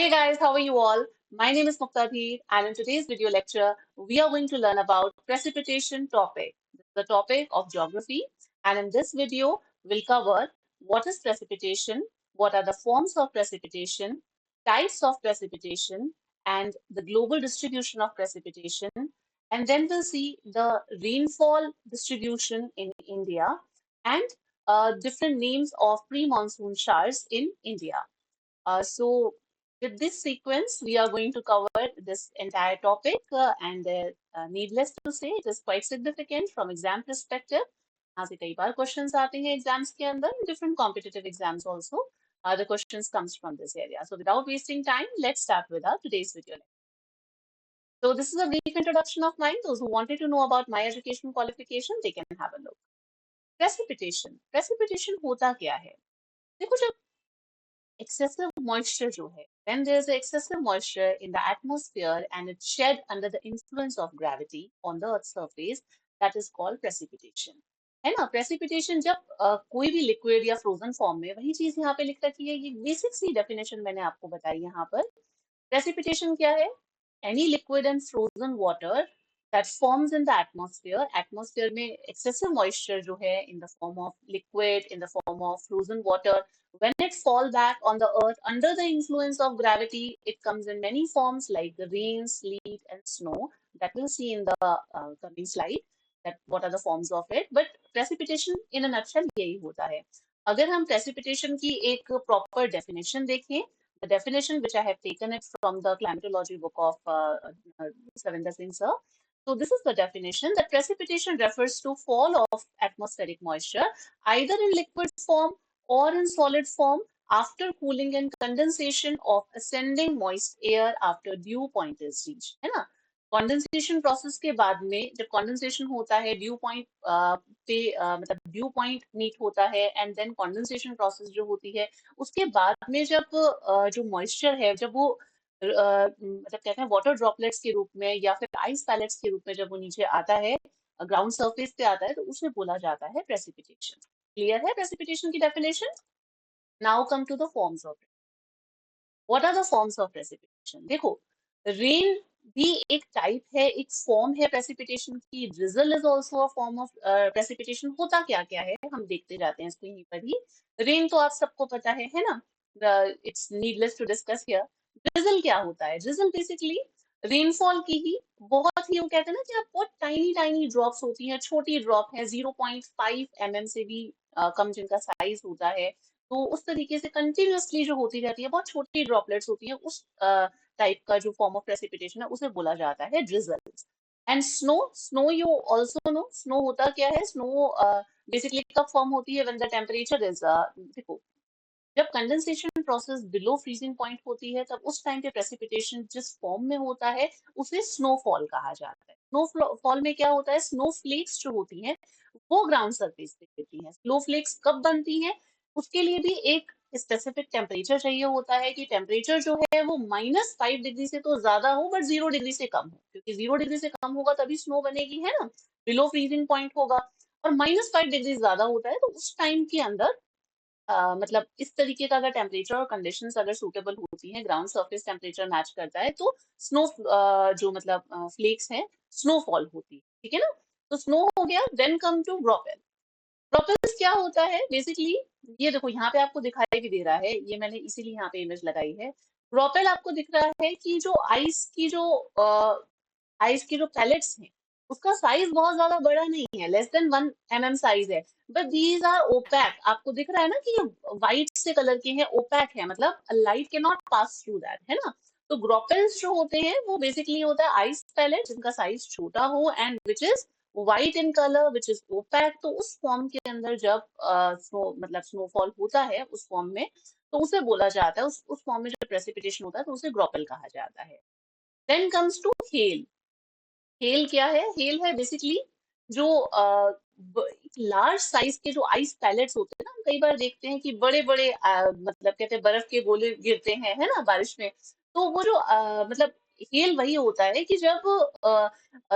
Hey guys, how are you all? My name is Muktadheer, and in today's video lecture, we are going to learn about precipitation topic. This is the topic of geography, and in this video, we'll cover what is precipitation, what are the forms of precipitation, types of precipitation, and the global distribution of precipitation. And then we'll see the rainfall distribution in India and different names of pre-monsoon showers in India. So with this sequence, we are going to cover this entire topic, and needless to say, it is quite significant from exam perspective. यहाँ से कई बार questions आते हैं exams के अंदर, different competitive exams also. The questions comes from this area. So without wasting time, let's start with our today's video. So this is a brief introduction of mine. Those who wanted to know about my education qualification, they can have a look. Precipitation. Precipitation होता क्या है? देखो जब excessive moisture जो है, when there is excessive moisture in the atmosphere and it's shed under the influence of gravity on the earth's surface, that is called precipitation. है ना? precipitation जब कोई भी liquid या frozen form में, वही चीज यहाँ पे लिख रखी है, ये basic सी definition मैंने आपको बताई यहाँ पर. precipitation क्या है? Any liquid and frozen water that forms in the atmosphere. Atmosphere में excessive moisture जो है in the form of liquid, in the form of frozen water, when it fall back on the earth under the influence of gravity, it comes in many forms like the rain, sleet, and snow. That we'll see in the coming slide. That what are the forms of it. But precipitation in a nutshell यही होता है. अगर हम precipitation की एक proper definition देखें, the definition which I have taken it from the climatology book of Savinder Singh sir. So this is the definition that precipitation refers to fall of atmospheric moisture either in liquid form or in solid form after cooling and condensation of ascending moist air after dew point is reached. है ना? Condensation process के बाद में जब condensation होता है due point पे मतलब ड्यू पॉइंट मीट होता है एंड देन कंडेंसेशन प्रोसेस जो होती है उसके बाद में जब जो मॉइस्चर है जब वो मतलब कहते हैं वाटर ड्रॉपलेट्स के रूप में या फिर आइस पैलेट्स के रूप में जब वो नीचे आता है ग्राउंड सरफेस पे आता है तो उसे बोला जाता है प्रेसिपिटेशन. क्लियर है प्रेसिपिटेशन की definition? Now come to the forms of. What are the forms of precipitation? देखो रेन भी एक टाइप है, एक फॉर्म है प्रेसिपिटेशन की. Drizzle is also a form of precipitation. होता क्या क्या है हम देखते जाते हैं इसको यहीं पर ही. रेन तो आप सबको पता है ना? It's needless to discuss here. Drizzle क्या होता है? ड्रिजल बेसिकली रेनफॉल की ही बहुत ही वो कहते हैं ना कि आप बहुत टाइनी टाइनी ड्रॉप्स होती हैं, छोटी ड्रॉप है 0.5 mm से भी कम जिनका साइज होता है. तो उस तरीके से कंटिन्यूअसली जो होती रहती है बहुत छोटी ड्रॉपलेट्स होती हैं उस टाइप का जो फॉर्म ऑफ प्रेसिपिटेशन है उसे बोला जाता है drizzles. And snow. Snow you also know. Snow होता क्या है? स्नो बेसिकली कब फॉर्म होती है? व्हेन द टेम्परेचर इज देखो जब condensation process below freezing point होती है तब उस टाइम पे प्रेसिपिटेशन जिस फॉर्म में होता है उसे स्नोफॉल कहा जाता है. स्नोफॉल में क्या होता है? स्नो फ्लेक्स जो होती हैं वो ग्राउंड सरफेस पे गिरती हैं. स्नो फ्लेक्स कब बनती हैं? उसके लिए भी एक स्पेसिफिक टेम्परेचर चाहिए होता है कि टेम्परेचर जो है वो -5 डिग्री से तो ज्यादा हो बट 0 डिग्री से कम हो, क्योंकि 0 डिग्री से कम होगा तभी स्नो बनेगी, है ना? बिलो फ्रीजिंग पॉइंट होगा. और -5 डिग्री ज्यादा होता है तो उस टाइम के अंदर मतलब इस तरीके का अगर टेम्परेचर और कंडीशंस अगर सूटेबल होती हैं, ग्राउंड सरफेस टेम्परेचर मैच करता है तो स्नो जो मतलब फ्लेक्स हैं स्नोफॉल होती है. ठीक है ना? तो स्नो हो गया. Then come to ड्रॉपल. ड्रॉपल्स क्या होता है बेसिकली? ये देखो यहाँ पे आपको दिखाई भी दे रहा है, ये मैंने इसीलिए यहाँ पे इमेज लगाई है. ड्रॉपल आपको दिख रहा है कि जो आइस की जो पैलेट्स हैं उसका साइज बहुत ज्यादा बड़ा नहीं है, लेस देन 1 mm साइज है. But these are opaque. आपको दिख रहा है ना कि ये व्हाइट से कलर के हैं, ओपैक है, मतलब light can not pass through that, है ना? तो ग्रोपेल्स जो होते हैं वो बेसिकली होता है आइस पैलेट जिनका साइज छोटा हो and which is white in colour which is opaque. तो उस फॉर्म के अंदर जब स्नो मतलब स्नोफॉल होता है उस फॉर्म में तो उसे बोला जाता है, उस फॉर्म में जब प्रेसिपिटेशन होता है तो उसे ग्रोपेल कहा जाता है. Then comes to hail. Hail क्या है? हेल है बेसिकली जो लार्ज साइज के जो आइस पैलेट्स होते हैं ना, हम कई बार देखते हैं कि बड़े बड़े मतलब कहते हैं बर्फ के गोले गिरते हैं, है ना, बारिश में. तो वो जो मतलब हेल वही होता है कि जब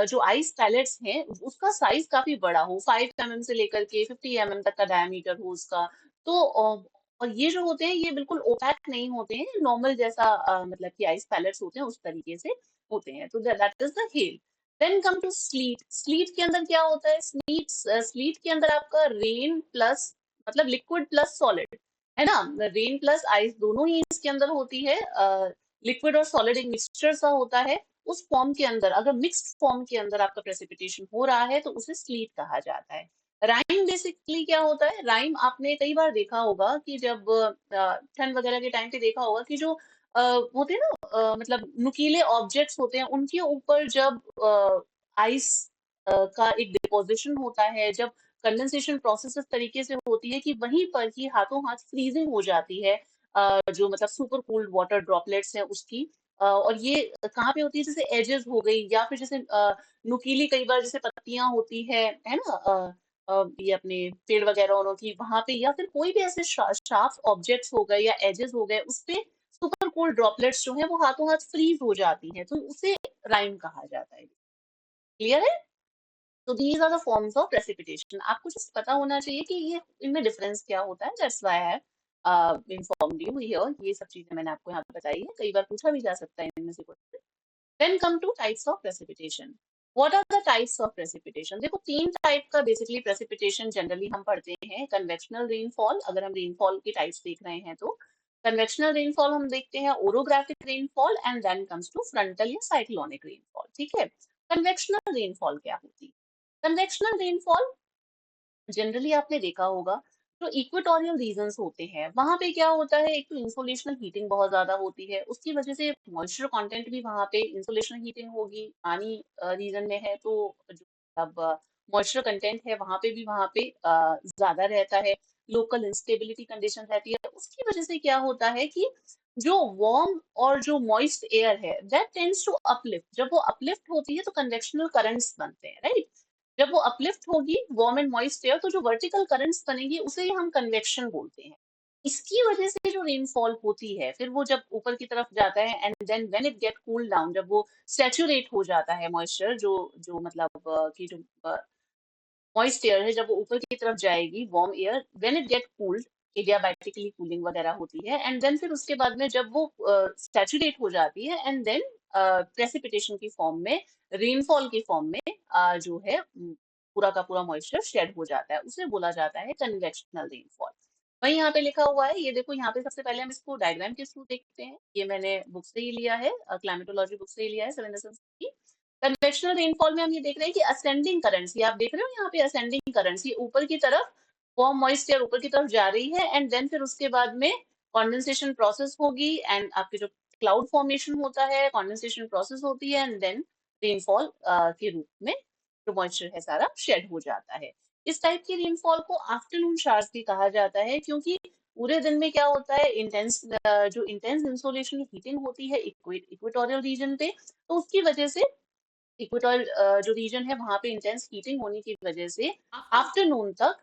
जो आइस पैलेट्स हैं उसका साइज काफी बड़ा हो, 5 mm से लेकर के 50 mm तक का डायमीटर हो उसका. तो और ये जो होते हैं ये बिल्कुल ओपैक नहीं होते हैं, नॉर्मल जैसा मतलब कि आइस पैलेट्स होते हैं उस तरीके से होते हैं। तो that is the hail. Then come to sleet. Sleet के अंदर क्या होता है? स्लीट के अंदर आपका रेन प्लस मतलब लिक्विड प्लस सॉलिड, है ना? रेन प्लस आइस दोनों ही इसके अंदर होती है। लिक्विड और सॉलिड एक मिक्सचर सा होता है। उस फॉर्म के अंदर, अगर मिक्स्ड फॉर्म के अंदर आपका प्रेसिपिटेशन हो रहा है तो उसे स्लीट कहा जाता है। राइम बेसिकली क्या होता है? राइम आपने कई बार देखा होगा कि जब ठंड वगैरह के टाइम पे देखा होगा कि जो होते हैं ना, मतलब नुकीले ऑब्जेक्ट्स होते हैं उनके ऊपर जब आइस का एक डिपोजिशन होता है, जब कंडेंसेशन प्रोसेस इस तरीके से होती है कि वहीं पर ही हाथों हाथ फ्रीजिंग हो जाती है, जो मतलब सुपर कूल्ड वाटर ड्रॉपलेट्स है उसकी। और ये कहाँ पे होती है? जैसे एजेस हो गई, या फिर जैसे नुकीली कई बार जैसे पत्तियां होती है ना, ये अपने पेड़ वगैरह वालों की वहां पे, या फिर कोई भी ऐसे शार्प ऑब्जेक्ट्स हो गए या एजेस हो गए, उस पे सुपर कूल ड्रॉपलेट्स जो है वो हाथों हाथ फ्रीज हो जाती है, तो उसे राइम कहा जाता है। क्लियर है? तो these are the forms of precipitation. आपको जस्ट पता होना चाहिए कि ये इनमें डिफरेंस क्या होता है। That's why I have informed you here. ये सब चीजें मैंने आपको यहाँ पे बताई है, कई बार पूछा भी जा सकता है इनमें से कुछ। Then come to types of precipitation. What are the types of precipitation? देखो, तीन टाइप का बेसिकली precipitation जनरली हम पढ़ते हैं। कन्वेक्शनल रेनफॉल, अगर हम रेनफॉल के टाइप्स देख रहे हैं तो कन्वेक्शनल रेनफॉल हम देखते हैं, orographic rainfall, and then comes to frontal या साइक्लोनिक रेनफॉल। ठीक है? कन्वेक्शनल रेनफॉल क्या होती है? कन्वेक्शनल रेनफॉल जनरली आपने देखा होगा, जो इक्वेटोरियल रीजन्स होते हैं वहां पे क्या होता है, एक तो इंसोलेशनल हीटिंग बहुत ज्यादा होती है, उसकी वजह से मॉइस्चर कंटेंट भी वहां पे, इंसोलेशनल हीटिंग होगी, पानी रीजन में है तो जो अब मॉइस्चर कंटेंट है वहां पे भी वहां पे ज्यादा रहता है। लोकल इंस्टेबिलिटी कंडीशन रहती है, उसकी वजह से क्या होता है कि जो वार्म और जो मॉइस्ट एयर है दैट टेंड्स टू अपलिफ्ट। जब वो अपलिफ्ट होती है तो कन्वेक्शनल करंट्स बनते हैं, राइट? जब वो अपलिफ्ट होगी वार्म एंड मॉइस्ट एयर, तो जो वर्टिकल करंट्स बनेगी उसे ही हम कन्वेक्शन बोलते हैं। इसकी वजह से जो रेनफॉल होती है, फिर वो जब ऊपर की तरफ जाता है and then when it get cool down, जब वो सैचुरेट हो जाता है मॉइस्चर, जो जो मतलब कि जो मॉइस्ट एयर है, जब वो ऊपर की तरफ जाएगी warm air, when it get cooled, adiabatically cooling वगैरह होती है, एंड देन फिर उसके बाद में जब वो सैचुरेट हो जाती है एंड देन प्रेसिपिटेशन की फॉर्म में, रेनफॉल की फॉर्म में जो है पूरा का पूरा मॉइस्चर शेड हो जाता है, उसे बोला जाता है कन्वेक्शनल रेनफॉल। वही यहाँ पे लिखा हुआ है, ये देखो यहाँ पे सबसे पहले हम इसको डायग्राम के थ्रू देखते हैं। ये मैंने बुक से ही लिया है, क्लाइमेटोलॉजी बुक से ही लिया है, सविंदर की। कन्वेक्शनल रेनफॉल में हम ये देख रहे हैं कि असेंडिंग करंट्स, ये आप देख रहे हो यहाँ पे असेंडिंग करंट्स, ये ऊपर की तरफ वार्म मॉइस्ट एयर ऊपर की तरफ जा रही है, एंड देन फिर उसके बाद में कंडेंसेशन प्रोसेस होगी, एंड आपके जो क्लाउड फॉर्मेशन होता है, कंडेंसेशन प्रोसेस होती है, एंड देन रेनफॉल के रूप में जो मॉइस्चर है सारा शेड हो जाता है। इस टाइप की रेनफॉल को आफ्टरनून शावर्स भी कहा जाता है, क्योंकि पूरे दिन में क्या होता है, इंटेंस जो इंटेंस इंसोलेशन हीटिंग होती है इक्वेटोरियल रीजन पे, तो उसकी वजह से इक्वेटोरियल जो रीजन है वहां पे इंटेंस हीटिंग होने की वजह से आफ्टरनून तक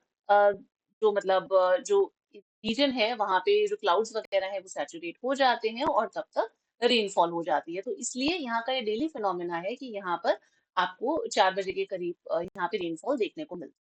जो मतलब जो रीजन है वहां पे जो क्लाउड्स वगैरह है वो सैचुरेट हो जाते हैं और तब तक रेनफॉल हो जाती है। तो इसलिए यहाँ का ये डेली फिनोमेना है कि यहाँ पर आपको 4 बजे के करीब यहाँ पे रेनफॉल देखने को मिलती है।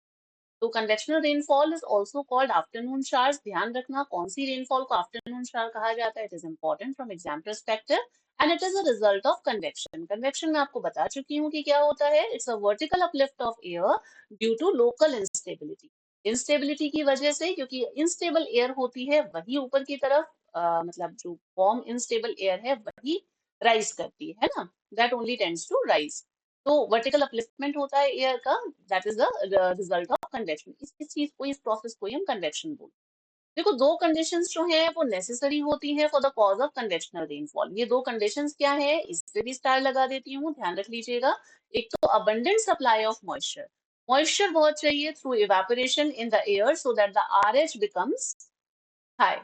तो convectional rainfall is also called afternoon showers. ध्यान रखना कौन सी रेनफॉल को आफ्टरनून शावर कहा जाता है, it is important from exam perspective, and it is a result of convection. Convection में आपको बता चुकी हूँ कि क्या होता है, it's a vertical uplift of air due to local instability. Instability की वजह से, क्योंकि इंस्टेबल एयर होती है वही ऊपर की तरफ मतलब जो वार्म इनस्टेबल एयर है वही राइज करती है ना, that only tends to rise. तो वर्टिकल अपलिफ्टमेंट होता है एयर का, that is the result of convection. इस चीज को, इस प्रोसेस को ही हम कन्वेक्शन बोलते हैं। देखो, दो कंडीशंस जो हैं वो नेसेसरी होती हैं for the cause of convectional rainfall. ये दो कंडीशंस क्या है, इस पे भी स्टार लगा देती हूँ, ध्यान रख लीजिएगा। एक तो abundant supply of moisture, moisture बहुत चाहिए through evaporation in the air so that the RH becomes high.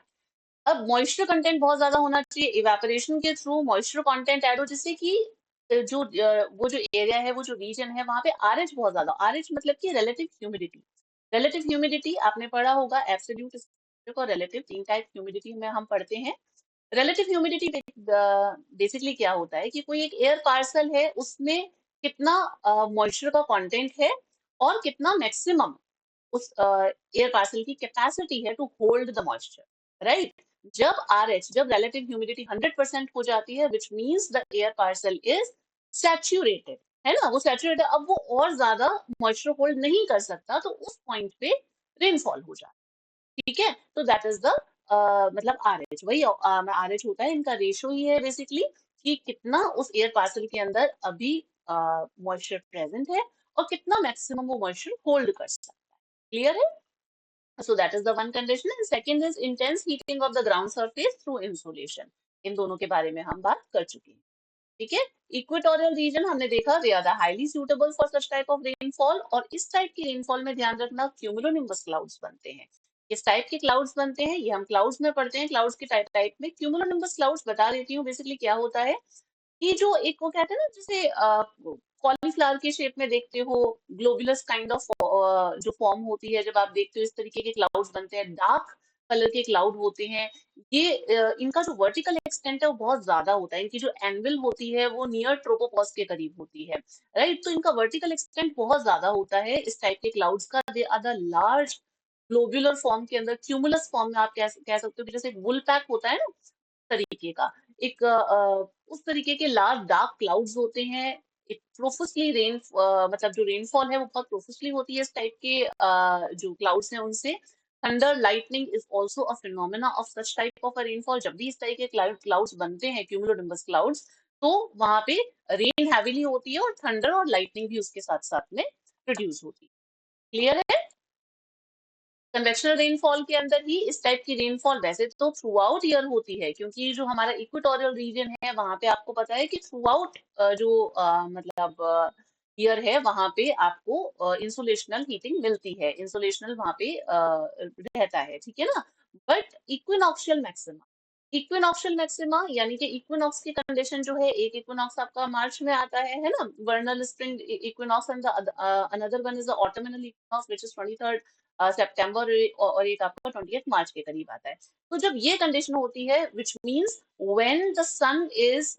अब मॉइस्चर कंटेंट बहुत ज्यादा होना चाहिए, इवेपोरेशन के थ्रू मॉइस्चर कंटेंट ऐड हो, जिससे कि जो वो जो एरिया है, वो जो रीजन है वहां पे आरएच बहुत ज्यादा, आरएच मतलब कि रिलेटिव ह्यूमिडिटी। रिलेटिव ह्यूमिडिटी आपने पढ़ा होगा, एब्सोल्यूट और रिलेटिव, तीन टाइप ह्यूमिडिटी में हम पढ़ते हैं। रिलेटिव ह्यूमिडिटी बेसिकली क्या होता है कि कोई एक एयर पार्सल है, उसमें कितना मॉइस्चर का कंटेंट है और कितना मैक्सिमम उस एयर पार्सल की कैपेसिटी है to hold the moisture. Right. जब रिलेटिव ह्यूमिडिटी 100% हो जाती है, which means the air parcel is saturated, है ना, वो सैचुरेटेड, अब वो और ज्यादा मॉइस्चर होल्ड नहीं कर सकता, तो उस पॉइंट पे रेनफॉल हो जाता है। ठीक है, तो दैट इज द मतलब आर एच, वही आर एच होता है, इनका रेशो ही है बेसिकली, कि कितना उस एयर पार्सल के अंदर अभी मॉइस्चर प्रेजेंट है और कितना मैक्सिमम वो मॉइस्चर होल्ड कर सकता है। क्लियर है? So that is the one condition. And second is intense heating of the ground surface through insolation. इन दोनों के बारे में हम बात कर चुके हैं। ठीक है। इक्वेटोरियल रीजन हमने देखा, they are the highly suitable for such type of rainfall, और इस टाइप की रेनफॉल में ध्यान रखना क्यूमुलोनिम्बस क्लाउड्स बनते हैं। किस टाइप के क्लाउड्स बनते हैं, ये हम क्लाउड्स में पढ़ते हैं, क्लाउड्स के टाइप में क्यूमुलोनिम्बस क्लाउड्स बता देती हूँ बेसिकली क्या होता है। ये जो एक वो कहते हैं ना, जैसे कॉलीफ्लावर के शेप में देखते हो, ग्लोबुलस काइंड ऑफ जो फॉर्म होती है, जब आप देखते हो इस तरीके के क्लाउड्स बनते हैं, डार्क कलर के क्लाउड होते हैं। ये इनका जो वर्टिकल एक्सटेंट है वो बहुत ज्यादा होता है, इनकी जो एनविल होती है वो नियर ट्रोपोपॉज के करीब होती है, राइट। तो इनका वर्टिकल एक्सटेंट बहुत ज्यादा होता है इस टाइप के क्लाउड्स का। They are the large globular form के अंदर, क्यूमुलस फॉर्म में आप कह सकते हो कि जैसे वुल पैक होता है ना, तरीके का एक उस तरीके के लार्ज डार्क क्लाउड्स होते हैं। एक प्रोफुसली रेन मतलब जो रेनफॉल है वो बहुत प्रोफुसली होती है इस टाइप के जो क्लाउड्स हैं उनसे। Thunder lightning is also a phenomena of such type of a rainfall. जब भी इस तरह के क्लाउड्स बनते हैं, क्यूमुलोनिम्बस क्लाउड्स, तो वहां पे रेन हैवीली होती है और थंडर और लाइटनिंग भी उसके साथ साथ में प्रोड्यूस होती है। क्लियर है? कन्वेक्शनल रेनफॉल के अंदर ही इस टाइप की रेनफॉल वैसे तो थ्रू आउट ईयर होती है, क्योंकि जो हमारा इक्वेटोरियल रीजन है वहां पे आपको पता है कि थ्रू आउट जो मतलब ईयर है वहां पे आपको इंसुलेशनल हीटिंग मिलती है, इंसुलेशनल वहां पे रहता है, ठीक है ना। बट इक्विनॉक्शियल मैक्सिमा, इक्विनॉक्शियल मैक्सिमा यानी कि इक्विनॉक्स की कंडीशन जो है, एक इक्विनॉक्स आपका मार्च में आता है ना, vernal spring equinox, and another one is the autumnal equinox which is 23rd September, और एक आपका 20th मार्च के करीब आता है। तो जब ये कंडीशन होती है, which means when the sun is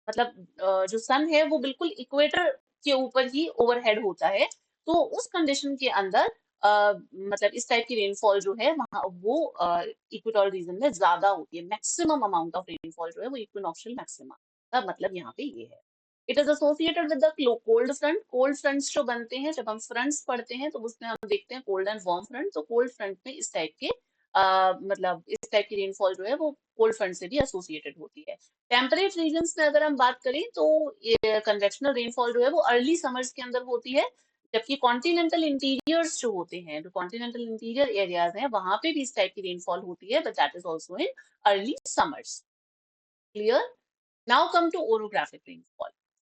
मतलब जो सन है वो बिल्कुल इक्वेटर के ऊपर ही ओवरहेड होता है, तो उस कंडीशन के अंदर मतलब इस टाइप की रेनफॉल जो है वहाँ वो इक्वेटोरियल रीजन में ज्यादा होती है। मैक्सिमम अमाउंट ऑफ रेनफॉल जो है वो इक्विनॉक्शियल मैक्सिमा का मतलब यहाँ पे ये है। It is associated with the cold front. Cold fronts जो बनते हैं, जब हम फ्रंट्स पढ़ते हैं तो उसमें हम देखते हैं कोल्ड एंड वार्म फ्रंट, तो कोल्ड फ्रंट में इस टाइप के मतलब इस टाइप की रेनफॉल जो है वो कोल्ड फ्रंट से भी एसोसिएटेड होती है। टेम्परेट रीजन्स में अगर हम बात करें तो कन्वेक्शनल रेनफॉल जो है वो अर्ली समर्स के अंदर होती है, जबकि कॉन्टिनेंटल इंटीरियर्स जो होते हैं, जो कॉन्टिनेंटल इंटीरियर एरियाज हैं, वहां पे भी इस टाइप की रेनफॉल होती है, but that is also in early summers. Clear? Now come to orographic rainfall.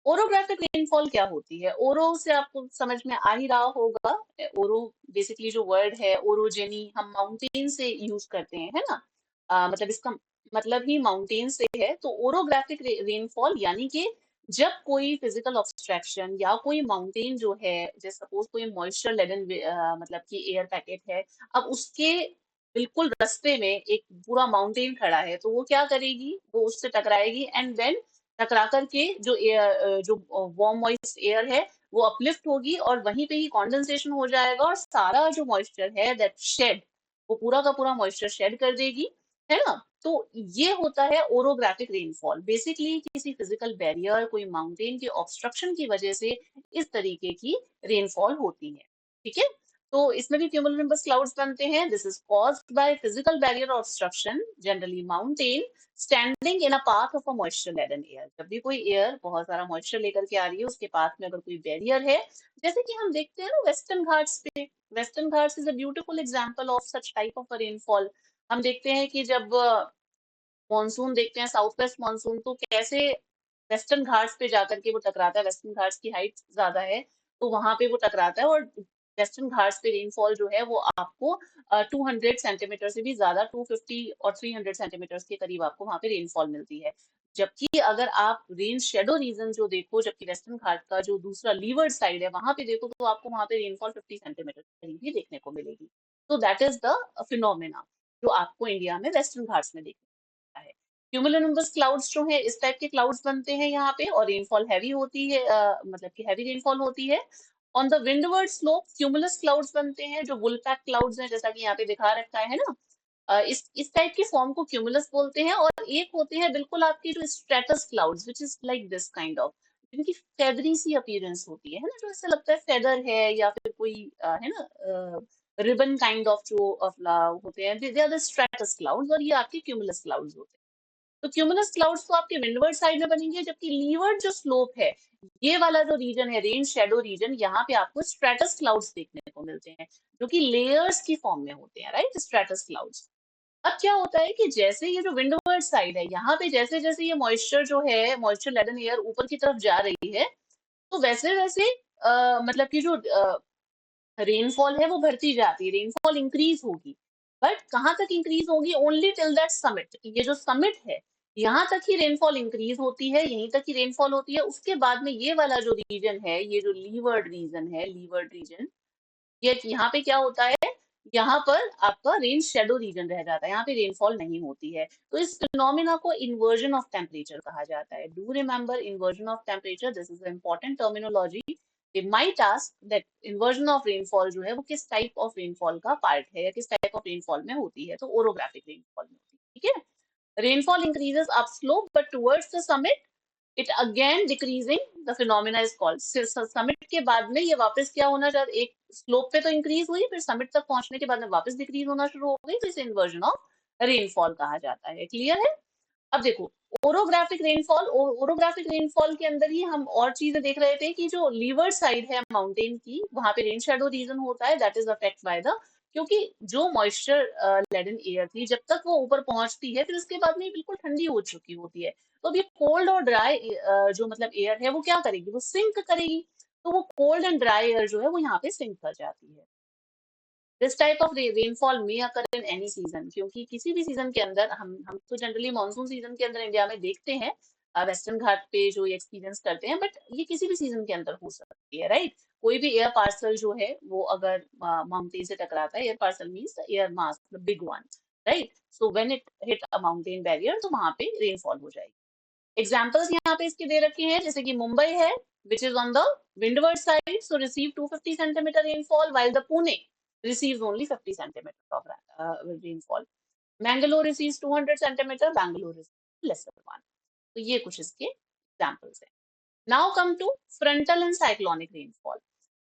Orographic rainfall क्या होती है? ओरो से आपको समझ में आ ही रहा होगा। ओरो बेसिकली जो वर्ड है ओरोजेनी, हम माउंटेन से यूज करते हैं, है ना। मतलब इसका मतलब ही माउंटेन से है। तो ओरोग्राफिक रेनफॉल यानी कि जब कोई फिजिकल ऑब्स्ट्रक्शन या कोई माउंटेन जो है, जैसे सपोज कोई मॉइस्चर लेडन मतलब कि एयर पैकेट है, अब उसके बिल्कुल रास्ते में एक पूरा माउंटेन खड़ा है, तो वो क्या करेगी, वो उससे टकराएगी, एंड देन टकरा करके जो एयर जो वार्म मॉइस्ट एयर है वो अपलिफ्ट होगी और वहीं पे ही कॉन्डेंसेशन हो जाएगा, और सारा जो मॉइस्चर है दैट शेड, वो पूरा का पूरा मॉइस्चर शेड कर देगी, है ना। तो ये होता है ओरोग्राफिक रेनफॉल। बेसिकली किसी फिजिकल बैरियर, कोई माउंटेन के ऑब्स्ट्रक्शन की वजह से इस तरीके की रेनफॉल होती है। ठीक है। तो इसमें भी क्यूमुलोनिम्बस क्लाउड्स बनते हैं। This is caused by physical barrier obstruction, generally mountain standing in a path of a moisture laden air. जब भी कोई एयर बहुत सारा मॉइस्चर लेकर के आ रही है, उसके पाथ में अगर कोई बैरियर है, जैसे कि हम देखते हैं ना वेस्टर्न घाट्स पे, western Ghats is a beautiful example of such type of a rainfall. हम देखते हैं कि जब मॉनसून देखते हैं, साउथ वेस्ट मॉनसून, तो कैसे वेस्टर्न घाट्स पे जाकर के वो टकराता है, वेस्टर्न घाट्स की हाइट ज्यादा है, तो वहां पे वो टकराता है, और वेस्टर्न घाट्स पे रेनफॉल जो है वो आपको 200 सेंटीमीटर से भी ज्यादा, 250 और 300 सेंटीमीटर के करीब आपको वहां पे रेनफॉल मिलती है। जबकि अगर आप रेन शेडो रीजन जो देखो, जबकि वेस्टर्न घाट का जो दूसरा लीवर्ड साइड है वहां पे देखो, तो आपको वहां पे रेनफॉल 50 सेंटीमीटर के करीब ही देखने को मिलेगी। तो दैट इज द फिनोमेना जो आपको इंडिया में वेस्टर्न घाट्स में देखने है। क्यूमुलोनिम्बस क्लाउड्स जो है इस टाइप के क्लाउड्स बनते हैं यहाँ पे, और रेनफॉल हैवी होती है, मतलब कि हैवी रेनफॉल होती है। On the windward slope cumulus clouds बनते हैं, जो वुल पैक क्लाउड्स हैं, जैसा कि यहाँ पे दिखा रखा है ना। इस टाइप की फॉर्म को क्यूमुलस बोलते हैं। और एक होते हैं बिल्कुल आपके जो stratus clouds which is like this kind of, जिनकी फेदरी सी अपीयरेंस होती है ना, जो ऐसा लगता है फेदर है या फिर कोई है ना रिबन काइंड ऑफ जो होते हैं, दे आर द स्ट्रेटस क्लाउड्स, और ये आपके क्यूमुलस क्लाउड्स होते हैं। तो क्यूमुलस क्लाउड्स तो आपके विंडवर्ड साइड में बनेंगे, जबकि लीवर्ड जो स्लोप है, ये वाला जो रीजन है, रेन शेडो रीजन, यहाँ पे आपको स्ट्रेटस क्लाउड्स देखने को मिलते हैं, जो कि लेयर्स की फॉर्म में होते हैं, राइट, स्ट्रेटस क्लाउड्स। अब क्या होता है कि जैसे ये जो विंडवर्ड साइड है, यहाँ पे जैसे जैसे ये मॉइस्चर जो है, मॉइस्चर लेडन एयर ऊपर की तरफ जा रही है, तो वैसे वैसे मतलब कि जो रेनफॉल है वो बढ़ती जाती है, रेनफॉल इंक्रीज होगी। बट कहाँ तक इंक्रीज होगी? ओनली टिल दैट समिट, ये जो समिट है, यहाँ तक ही रेनफॉल इंक्रीज होती है, यहीं तक ही रेनफॉल होती है। उसके बाद में ये वाला जो रीजन है, ये जो लीवर्ड रीजन है, लीवर्ड रीजन, ये यहाँ पे क्या होता है, यहाँ पर आपका रेन शेडो रीजन रह जाता है, यहाँ पे रेनफॉल नहीं होती है। तो इस फिनोमिना को इन्वर्जन ऑफ टेम्परेचर कहा जाता है। Do remember inversion of temperature, this is important terminology. they might ask that inversion of rainfall जो है वो किस टाइप ऑफ रेनफॉल का पार्ट है, या किस टाइप ऑफ रेनफॉल में होती है, तो ओरोग्राफिक रेनफॉल में होती है, ठीक है। Rainfall increases up slope but towards the summit it again decreasing, the phenomena is called. Summit के बाद में ये वापस क्या होना चाहते, एक स्लोप पे तो इंक्रीज हुई, फिर समिट तक पहुंचने के बाद में वापस डिक्रीज होना शुरू हो गई, तो इसे इन्वर्जन ऑफ रेनफॉल कहा जाता है। क्लियर है? अब देखो, ओरोग्राफिक रेनफॉल, ओरोग्राफिक रेनफॉल के अंदर ही हम और चीजें देख रहे थे कि जो लीवर्ड साइड है माउंटेन की, वहां पे रेन शेडो रीजन होता है, that is affect by the, क्योंकि जो मॉइस्चर लेडन एयर थी, जब तक वो ऊपर पहुंचती है, फिर उसके बाद में ये बिल्कुल ठंडी हो चुकी होती है। तो अब ये कोल्ड और ड्राई जो मतलब एयर है, वो क्या करेगी, वो सिंक करेगी। तो वो कोल्ड एंड ड्राई एयर जो है वो यहाँ पे सिंक कर जाती है। This type of rainfall may occur in any season, क्योंकि किसी भी सीजन के अंदर, हम तो जनरली मानसून सीजन के अंदर इंडिया में देखते हैं, वेस्टर्न घाट पे जो एक्सपीरियंस करते हैं, बट ये किसी भी सीजन के अंदर हो सकती है, राइट। कोई भी एयर पार्सल जो है वो अगर माउंटेन से टकराता है, air parcel means air mass, the big one, right. So when it hit a mountain barrier, तो वहां पे रेनफॉल हो जाएगी। एग्जाम्पल्स यहाँ पे इसके दे रखे हैं, जैसे कि मुंबई है, which is on the windward side, so receive 250 centimetre rainfall, while the Pune receives only 50 centimeter of rainfall. Mangalore receives 200 centimeter, Bangalore receives lesser one. तो ये कुछ इसके एग्जाम्पल्स हैं। Now come to frontal and cyclonic rainfall.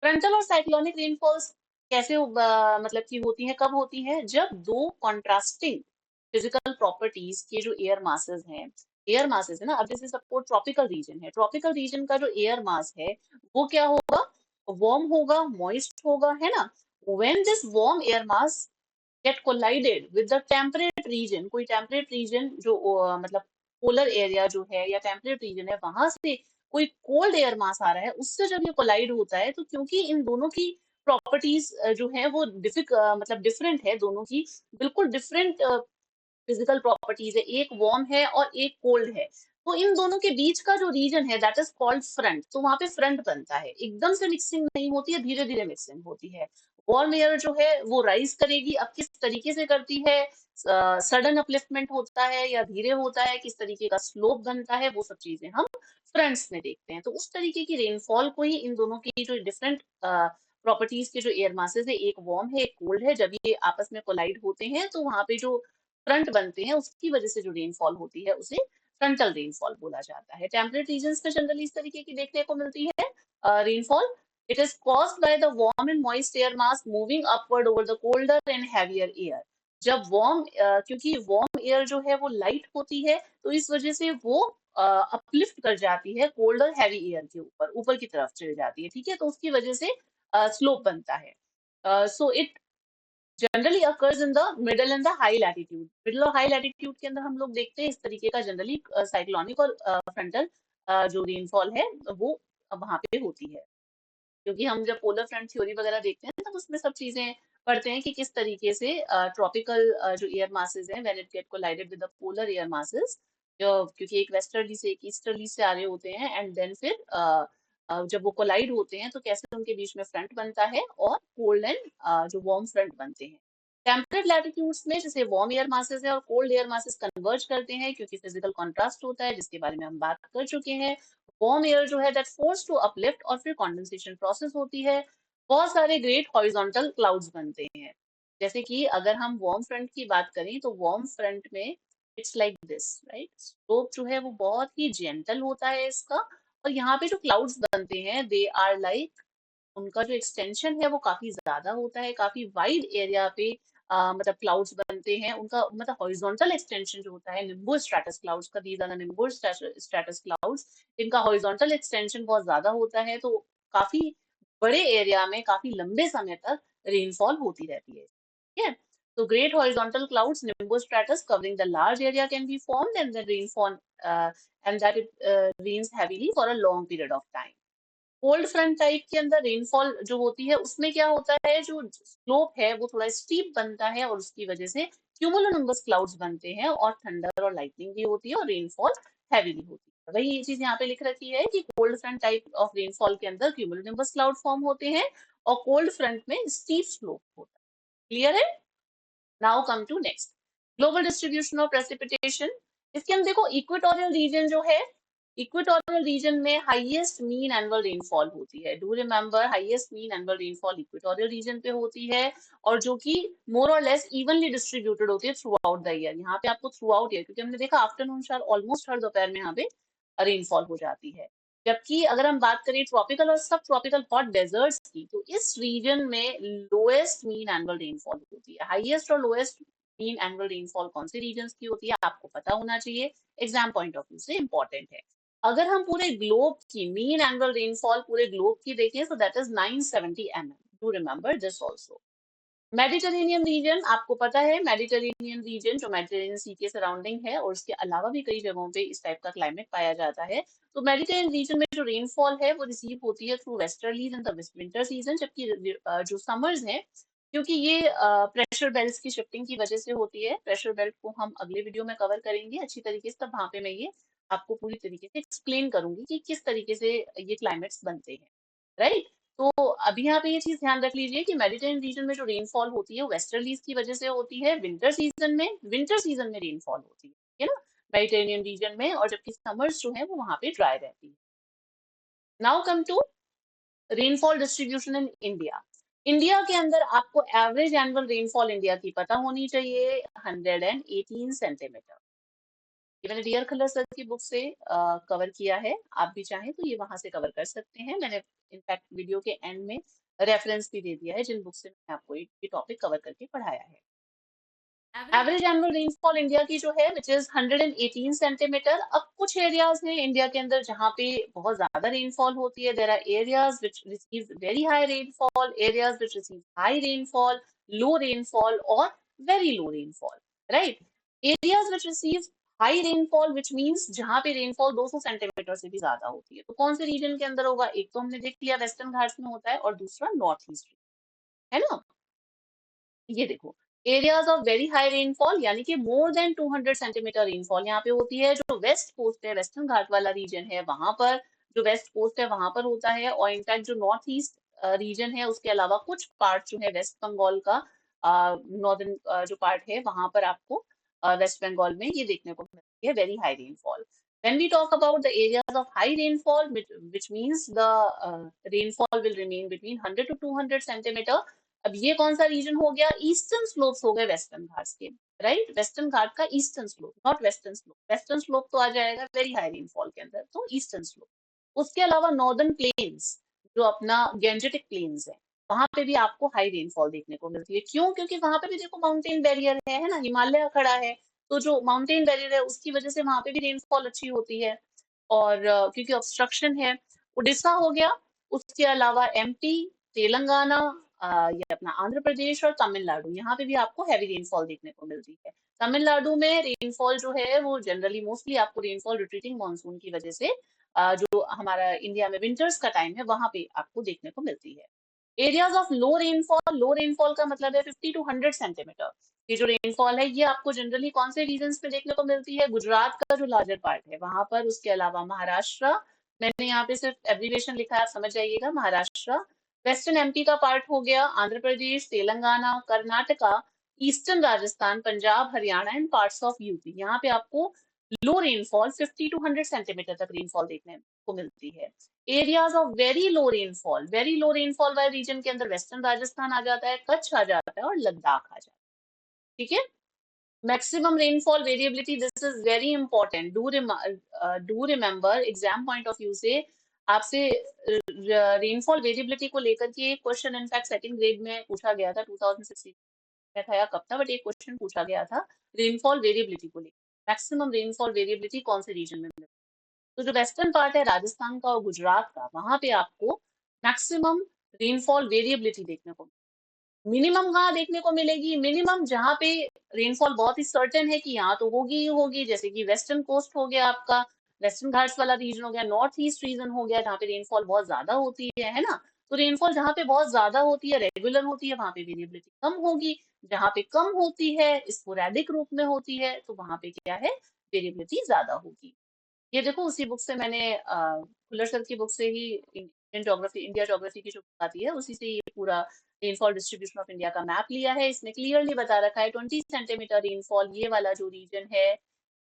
Frontal और cyclonic rainfalls कैसे मतलब की होती है, कब होती है? जब दो कॉन्ट्रास्टिंग फिजिकल प्रॉपर्टीज के जो एयर मासेस हैं, एयर मासेस है ना, अब जैसे सपोज ट्रॉपिकल रीजन है, ट्रॉपिकल रीजन का जो एयर मास है वो क्या होगा? वार्म होगा, मॉइस्ट होगा, है ना। When this warm air mass get collided with the temperate region, कोई temperate region जो मतलब पोलर एरिया जो है या टेम्परेट रीजन है, वहां से कोई कोल्ड एयर मास आ रहा है, उससे जब ये कोलाइड होता है, तो क्योंकि इन दोनों की प्रॉपर्टीज जो है वो मतलब डिफरेंट है, दोनों की बिल्कुल डिफरेंट फिजिकल प्रॉपर्टीज है, एक वार्म है और एक कोल्ड है। तो इन दोनों के बीच का जो रीजन है, दैट इज कॉल्ड फ्रंट। तो वहां पे फ्रंट बनता है, एकदम से मिक्सिंग नहीं होती है, धीरे धीरे मिक्सिंग होती है। वार्म एयर जो है वो राइज करेगी, अब किस तरीके से करती है, सडन अपलिफ्टमेंट होता है या धीरे होता है, किस तरीके का स्लोप बनता है, वो सब चीजें हम फ्रंट्स में देखते हैं। तो उस तरीके की रेनफॉल को ही इन दोनों की जो डिफरेंट प्रॉपर्टीज के जो एयर मासेस है, एक वार्म है एक कोल्ड है, जब ये आपस में कोलाइड होते हैं, तो वहां पे जो फ्रंट बनते हैं, उसकी वजह से जो रेनफॉल होती है उसे फ्रंटल रेनफॉल बोला जाता है। टेम्परेट रीजन में जनरली इस तरीके की देखने को मिलती है rainfall. It is caused by the warm and moist air mass moving upward over the colder and heavier air. जब वार्म क्योंकि वार्म एयर जो है वो लाइट होती है, तो इस वजह से वो अपलिफ्ट कर जाती है कोल्ड और हैवी एयर के ऊपर, ऊपर की तरफ चली जाती है, ठीक है। तो उसकी वजह से स्लोप बनता है। So it generally occurs in the middle and the high latitude. Middle और हाई लैटिट्यूड के अंदर हम लोग देखते हैं इस तरीके का जनरली साइक्लोनिक और फ्रंटल जो रेनफॉल है वो वहां पे होती है। क्योंकि हम जब पोलर फ्रंट थ्योरी वगैरह देखते हैं तब उसमें सब चीजें पढ़ते हैं कि किस तरीके से ट्रॉपिकल जो एयर मासेस हैं, when it gate collided with the polar air masses, क्योंकि एक वेस्टर्ली से एक ईस्टर्ली से आ रहे होते हैं, एंड देन फिर जब वो कोलाइड होते हैं तो कैसे उनके बीच में फ्रंट बनता है और कोल्ड एंड जो वार्म फ्रंट बनते हैं। टेम्परेट लैटिट्यूड्स में जैसे वार्म एयर मासेस है और कोल्ड एयर मासेस कन्वर्ज करते हैं, क्योंकि फिजिकल कॉन्ट्रास्ट होता है, जिसके बारे में हम बात कर चुके हैं। वार्म एयर जो है दैट फोर्स टू अपलिफ्ट, और फिर कंडेंसेशन प्रोसेस होती है, बहुत सारे ग्रेट हॉरिजॉन्टल क्लाउड्स बनते हैं। जैसे कि अगर हम वार्म फ्रंट की बात करें तो वार्म फ्रंट में it's like this, right. Slope जो है वो बहुत ही जेंटल होता है इसका, और यहाँ पे जो क्लाउड्स बनते हैं दे आर लाइक, उनका जो एक्सटेंशन है वो काफी ज्यादा होता है, काफी वाइड एरिया पे मतलब क्लाउड्स बनते हैं। उनका मतलब हॉरिजॉन्टल एक्सटेंशन जो होता है निम्बस स्ट्रैटस क्लाउड्स का, these are the nimbus stratus clouds, इनका हॉरिजॉन्टल एक्सटेंशन बहुत ज्यादा होता है, तो काफी बड़े एरिया में काफी लंबे समय तक रेनफॉल होती रहती है, ठीक है। तो great horizontal clouds, nimbus stratus covering the large area can be formed, and then rainfall and that it rains heavily for a long period of time. Cold front type के अंदर रेनफॉल जो होती है उसमें क्या होता है, जो स्लोप है वो थोड़ा स्टीप बनता है, और उसकी वजह से क्यूमुलोनिम्बस क्लाउड्स बनते हैं, और थंडर और लाइटनिंग भी होती है, और रेनफॉल हैवीली होती है। वही ये चीज यहाँ पे लिख रखी है कि cold front type of rainfall के अंदर क्यूमुलोनिम्बस क्लाउड फॉर्म होते हैं, और कोल्ड फ्रंट में स्टीप स्लोप होता है। क्लियर है? Now come to next, global distribution of precipitation. इसके हम देखो इक्वेटोरियल रीजन जो है, इक्वेटोरियल रीजन में हाईएस्ट मीन एनुअल रेनफॉल होती है। Do remember, highest mean annual rainfall equatorial region पे होती है, और जो कि मोर और लेस इवनली डिस्ट्रीब्यूटेड होती है थ्रू आउट द ईयर। यहाँ पे आपको थ्रू आउट ईयर, क्योंकि हमने देखा आफ्टरनून शायद ऑलमोस्ट हर दोपहर में यहाँ पे रेनफॉल हो जाती है। जबकि अगर हम बात करें ट्रॉपिकल और सब ट्रॉपिकल हॉट डेजर्ट्स की, तो इस रीजन में लोएस्ट मीन एनुअल रेनफॉल होती है। हाईएस्ट और लोएस्ट मीन एनुअल रेनफॉल कौन से रीजन्स की होती है आपको पता होना चाहिए, एग्जाम पॉइंट ऑफ व्यू से इंपॉर्टेंट है। अगर हम पूरे ग्लोब की मीन एनुअल रेनफॉल पूरे ग्लोब की देखें, तो that is 970 mm, do remember this also. Mediterranean reason आपको पता है, मेडिटेरेनियन रीजन जो मेडिटेरेनियन सी के सराउंडिंग है, और उसके अलावा भी कई जगहों पे इस टाइप का क्लाइमेट पाया जाता है। तो मेडिटेरेनियन रीजन में जो रेनफॉल है वो रिसीव होती है through westerlies in the winter season, जबकि जो समर्स हैं, क्योंकि ये प्रेशर बेल्ट की शिफ्टिंग की वजह से होती है। प्रेशर बेल्ट को हम अगले वीडियो में कवर करेंगे अच्छी तरीके से, तब वहां पे मैं ये आपको पूरी तरीके से एक्सप्लेन करूंगी कि किस तरीके से ये क्लाइमेट्स बनते हैं, राइट। तो अभी यहाँ पे ये चीज ध्यान रख लीजिए कि मेडिटेरेनियन रीजन में जो रेनफॉल होती है वेस्टर्लीज की वजह से होती है, विंटर सीजन में रेनफॉल होती है, ठीक है ना, मेडिटेरेनियन रीजन में, और जबकि समर्स जो है वो वहां पे ड्राई रहती है। Now come to rainfall distribution in India. India के अंदर आपको एवरेज एनुअल रेनफॉल इंडिया की पता होनी चाहिए, 118 सेंटीमीटर। ये मैंने डियर कलर सर की बुक से कवर किया है, आप भी चाहें तो ये वहां से कवर कर सकते हैं। मैंने इनफैक्ट वीडियो के एंड में रेफरेंस भी दे दिया है जिन बुक से मैंने आपको ये टॉपिक कवर करके पढ़ाया है। एवरेज एनुअल रेनफॉल इंडिया की जो है विच इज 118 सेंटीमीटर। अब कुछ एरियाज हैं इंडिया के अंदर जहाँ पे बहुत ज्यादा रेनफॉल होती है। There are areas which receive very high rainfall, areas which receive high rainfall, low rainfall, और very low rainfall, right. Areas which receive high rainfall which means जहाँ पे रेनफॉल 200 सेंटीमीटर से भी ज्यादा होती है, तो कौन से रीजन के अंदर होगा? एक तो हमने देख लिया वेस्टर्न घाट्स में होता है, और दूसरा नॉर्थ ईस्ट, है ना। ये देखो, areas of very high rainfall यानी कि मोर देन 200 सेंटीमीटर रेनफॉल यहाँ पे होती है। जो वेस्ट कोस्ट है, वेस्टर्न घाट वाला रीजन है, वहां पर जो वेस्ट कोस्ट है वहां पर होता है। और इनफैक्ट जो नॉर्थ ईस्ट रीजन है उसके अलावा कुछ पार्ट जो है वेस्ट बंगाल का, नॉर्दर्न जो पार्ट है वहां पर आपको वेस्ट बंगाल में ये देखने को मिलती है very high rainfall. When we talk about the areas of high rainfall, which means the rainfall will remain between 100 to 200 centimeter। अब ये कौन सा रीजन हो गया? ईस्टर्न स्लोप्स हो गए वेस्टर्न घाट्स के, राइट। वेस्टर्न घाट का eastern slope, not western slope. Western slope तो आ जाएगा वेरी हाई रेनफॉल के अंदर, तो ईस्टर्न स्लोप। उसके अलावा नॉर्दर्न प्लेन्स, जो अपना गेंजेटिक प्लेन्स है, वहां पे भी आपको हाई रेनफॉल देखने को मिलती है। क्यों? क्योंकि वहां पे भी देखो माउंटेन बैरियर है ना, हिमालय खड़ा है, तो जो माउंटेन बैरियर है उसकी वजह से वहां पे भी रेनफॉल अच्छी होती है। और क्योंकि ऑब्स्ट्रक्शन है, उड़ीसा हो गया, उसके अलावा एमपी, तेलंगाना, ये अपना आंध्र प्रदेश और तमिलनाडु, यहाँ पे भी आपको हैवी रेनफॉल देखने को मिलती है। तमिलनाडु में रेनफॉल जो है वो जनरली मोस्टली आपको रेनफॉल रिट्रीटिंग मानसून की वजह से जो हमारा इंडिया में विंटर्स का टाइम है वहां पे आपको देखने को मिलती है। एरियाज ऑफ लो रेनफॉल का मतलब है 50 टू 100 सेंटीमीटर। ये जो रेनफॉल है ये आपको जनरली कौन से रीजन में देखने को मिलती है? गुजरात का जो लार्जर पार्ट है वहां पर, उसके अलावा महाराष्ट्र, मैंने यहाँ पे सिर्फ एब्रीवेशन लिखा है, आप समझ जाइएगा, महाराष्ट्र, वेस्टर्न एमपी का पार्ट हो गया, Andhra Pradesh, Telangana, Karnataka, eastern Rajasthan, Punjab, Haryana and parts of UP. यहाँ पे आपको लो रेनफॉल 50 टू 100 सेंटीमीटर तक रेनफॉल देखने को मिलती है। Areas of very low rainfall वाले रीजन के अंदर वेस्टर्न राजस्थान आ जाता है, कच्छ आ जाता है और लद्दाख आ जाता है। ठीक है। Maximum rainfall variability, this is very important, do remember exam point of view से आपसे रेनफॉल वेरिएबिलिटी को लेकर के एक क्वेश्चन इनफैक्ट सेकंड ग्रेड में पूछा गया था, 2016 में था या कब था, बट एक क्वेश्चन पूछा गया था रेनफॉल वेरिएबिलिटी को लेकर। मैक्सिमम रेनफॉल वेरिएबिलिटी कौन से रीजन में मिलती है? तो जो वेस्टर्न पार्ट है राजस्थान का और गुजरात का, वहां पे आपको मैक्सिमम रेनफॉल वेरिएबिलिटी देखने को, मिनिमम कहाँ देखने को मिलेगी? मिनिमम जहाँ पे रेनफॉल बहुत ही सर्टेन है कि यहाँ तो होगी ही होगी, जैसे कि वेस्टर्न कोस्ट हो गया आपका, वेस्टर्न घाट्स वाला रीजन हो गया, नॉर्थ ईस्ट रीजन हो गया, जहाँ पे रेनफॉल बहुत ज्यादा होती है ना। तो रेनफॉल जहाँ पे बहुत ज्यादा होती है, रेगुलर होती है, वहां पे वेरिएबिलिटी कम होगी। जहाँ पे कम होती है, स्पोरेडिक रूप में होती है, तो वहां पे क्या है, वेरिएबिलिटी ज्यादा होगी। ये देखो उसी बुक से मैंने खुल्लर सर की बुक से ही, इंडियन ज्योग्राफी, इंडिया ज्योग्राफी की जो बुक आती है उसी से ये पूरा रेनफॉल डिस्ट्रीब्यूशन ऑफ इंडिया का मैप लिया है। इसमें क्लियरली बता रखा है 20 सेंटीमीटर रेनफॉल, ये वाला जो रीजन है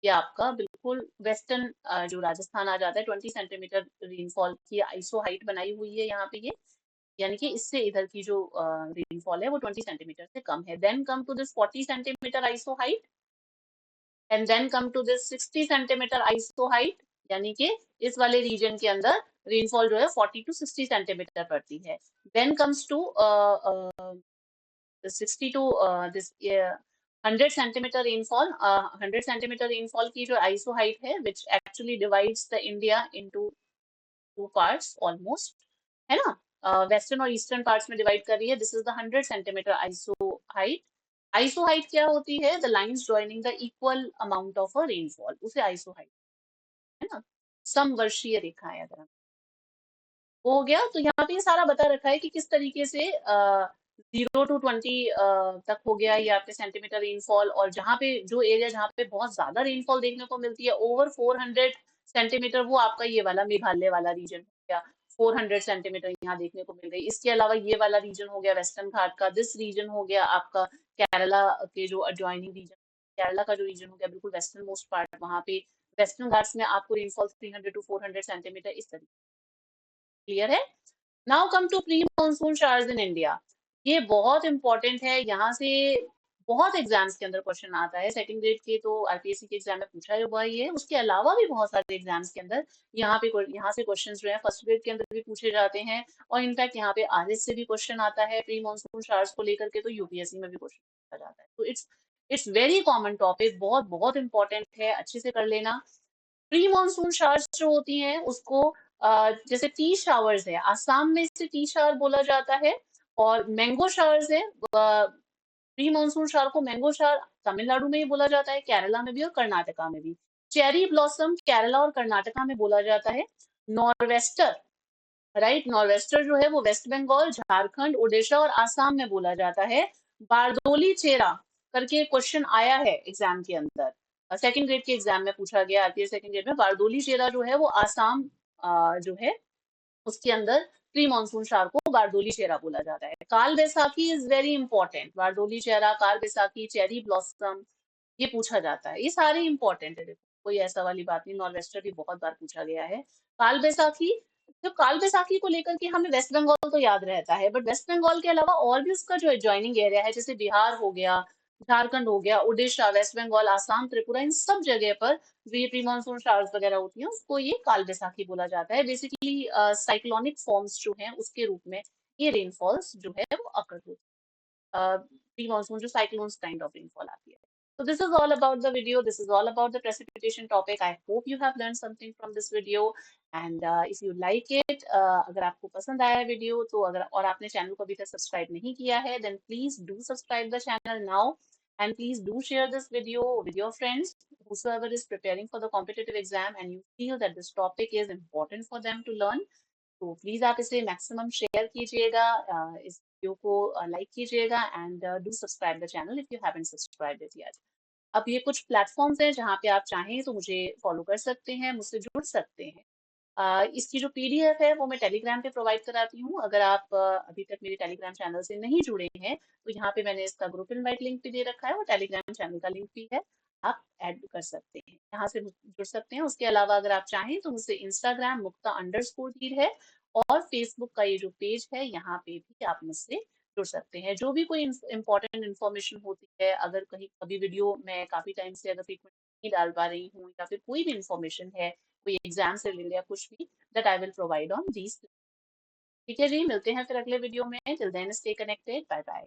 ये आपका बिल्कुल वेस्टर्न जो राजस्थान आ जाता है, 20 सेंटीमीटर रेनफॉल की आईसो हाइट बनाई हुई है यहाँ पे ये, यानी कि इससे इधर की जो रेनफॉल है वो 20 सेंटीमीटर से कम है। Then come to this 40 centimetre iso height, and then come to this 60 centimetre iso height, यानी कि इस वाले रीजन के अंदर रेनफॉल जो है 40 to 60 सेंटीमीटर पड़ती है। Then comes to 60 to this 100 centimetre rainfall, 100 centimetre rainfall की जो आइसो हाइट है which actually divides the India into two parts almost, है ना, वेस्टर्न और ईस्टर्न पार्ट्स में डिवाइड कर रही है। This is the 100 centimetre iso height. Iso height क्या होती है? The lines joining the equal amount of a rainfall, उसे आइसो हाइट, है ना, समवर्षीय रेखाएं अगर हो गया। तो यहाँ पे ये सारा बता रखा है कि किस तरीके से 0 to 20 तक हो गया ये आपके सेंटीमीटर रेनफॉल, और जहाँ पे जो एरिया जहाँ पे बहुत ज्यादा रेनफॉल देखने को मिलती है ओवर 400 सेंटीमीटर, वो आपका ये वाला मेघालय वाला रीजन हो गया, 400 सेंटीमीटर यहाँ देखने को मिल गई। इसके अलावा ये वाला रीजन हो गया वेस्टर्न घाट का, दिस रीजन हो गया आपका केरला के जो अडजॉइनिंग रीजन, केरला का जो रीजन हो गया बिल्कुल वेस्टर्न मोस्ट पार्ट, वहाँ पे वेस्टर्न घाट्स में आपको रेनफॉल 300 to 400 सेंटीमीटर इस तरीके। क्लियर है? Now come to pre monsoon showers in India. ये बहुत इंपॉर्टेंट है, यहाँ से बहुत एग्जाम्स के अंदर क्वेश्चन आता है, सेकंड ग्रेड के तो आरपीएससी के एग्जाम में पूछा हुआ ही है, उसके अलावा भी बहुत सारे एग्जाम्स के अंदर यहाँ से क्वेश्चंस जो है फर्स्ट ग्रेड के अंदर भी पूछे जाते हैं, और इनफैक्ट यहाँ पे आरएस से भी क्वेश्चन आता है प्री मानसून शावर्स को लेकर के, तो यूपीएससी में भी क्वेश्चन पूछा जाता है। तो इट्स वेरी कॉमन टॉपिक, बहुत बहुत इंपॉर्टेंट है, अच्छे से कर लेना। प्री मानसून शावर्स जो होती हैं उसको जैसे टी शावर्स है, आसाम में इसे टी शावर बोला जाता है, और मैंगो शावर्स है, प्री मानसून शावर को मैंगो शावर तमिलनाडु में ही बोला जाता है, केरला में भी और कर्नाटका में भी। चेरी ब्लॉसम केरला और कर्नाटका में बोला जाता है। नॉर्वेस्टर, राइट, नॉर्वेस्टर जो है वो वेस्ट बंगाल, झारखंड, उड़ीसा और आसाम में बोला जाता है। बारदोली चेरा करके क्वेश्चन आया है एग्जाम के अंदर, सेकंड ग्रेड के एग्जाम में पूछा गया, आरपीएस सेकंड ग्रेड में, बारदोली चेरा जो है वो आसाम जो है उसके अंदर प्री मानसून शावर को बारदोली चेरा बोला जाता है। Kal Baisakhi is very important, Bardoli Chheerha, Kal Baisakhi, cherry blossom, ये पूछा जाता है, ये सारे इंपॉर्टेंट है, देखो कोई ऐसा वाली बात नहीं, नॉर्वेस्टर भी बहुत बार पूछा गया है। काल बैसाखी, तो काल बैसाखी को लेकर के हमें वेस्ट बंगाल तो याद रहता है, बट वेस्ट बंगाल के अलावा और भी उसका जो एडजॉइनिंग एरिया है, जैसे बिहार हो गया, झारखंड हो गया, उड़ीसा, वेस्ट बंगाल, आसाम, त्रिपुरा, इन सब जगह पर जो ये प्री मानसून शावर्स वगैरह होती हैं उसको ये काल बैसाखी बोला जाता है। बेसिकली साइक्लोनिक फॉर्म्स जो हैं उसके रूप में ये रेनफॉल्स जो है वो अकर होती है, प्री मानसून जो साइक्लोन्स काइंड ऑफ रेनफॉल आती है। So this is all about the video. This is all about the precipitation topic. I hope you have learned something from this video. And if you like it, अगर आपको पसंद आया video तो, अगर और आपने चैनल को अभी तक सब्सक्राइब नहीं किया है, then please do subscribe the channel now. And please do share this video with your friends, whosoever is preparing for the competitive exam and you feel that this topic is important for them to learn. तो please आप इसे maximum share कीजिएगा, इस video को like कीजिएगा, and do subscribe the channel if you haven't subscribe it yet. अब ये कुछ प्लेटफॉर्म्स हैं जहाँ पे आप चाहें तो मुझे फॉलो कर सकते हैं, मुझसे जुड़ सकते हैं। इसकी जो पीडीएफ है वो मैं टेलीग्राम पे प्रोवाइड कराती हूँ, अगर आप अभी तक मेरे टेलीग्राम चैनल से नहीं जुड़े हैं तो यहाँ पे मैंने इसका ग्रुप इनवाइट लिंक भी दे रखा है, वो टेलीग्राम चैनल का लिंक भी है, आप ऐड कर सकते हैं, यहाँ से जुड़ सकते हैं। उसके अलावा अगर आप चाहें तो मुझसे इंस्टाग्राम मुक्ता_धीर है, और फेसबुक का ये जो पेज है यहाँ पे भी आप मुझसे जुड़ सकते हैं। जो भी कोई इंपॉर्टेंट इन्फॉर्मेशन होती है, अगर कहीं कभी वीडियो मैं काफी टाइम से अगर फ्रीक्वेंट नहीं डाल पा रही हूँ, या फिर कोई भी इंफॉर्मेशन है, कोई एग्जाम से रिलेटेड या कुछ भी, that I will provide on these. ठीक है जी, मिलते हैं फिर अगले वीडियो में। Till then stay connected, bye bye.